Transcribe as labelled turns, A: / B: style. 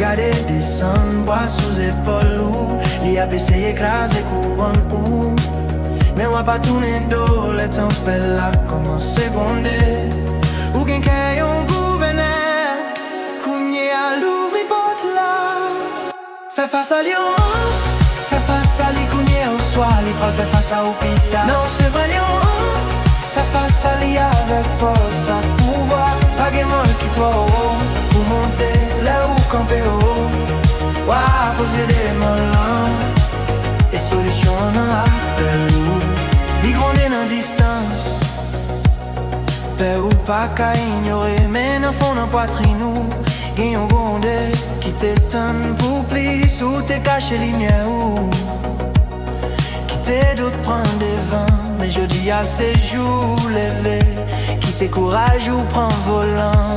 A: gade descend, bois sous épaule ou li a essayé écraser courant ou. Mais on va pas tourner dos, les tempêtes là commence seconder. Ou quelqu'un yon gouverneur, kounye à l'ouvri porte là. Fais face à Lyon, fais face à li kounye au soir, li pas fait face à l'hôpital. Non c'est vrai Lyon, fais face à li avec force, à pouvoir. Pas gamin qui toi haut, pour monter là où camper haut. Ouah, poser des molins, et solutions en appel ou. Li gronder dans distance, pè ou pas qu'à ignorer, mais dans fond dans poitrine ou. Gen yon gonde qui t'étonne pour plis ou t'es caché lumière ou. Qui t'est d'autres prendre des vins, mais je dis à ces jours levés. Qui t'es courage ou prend volant.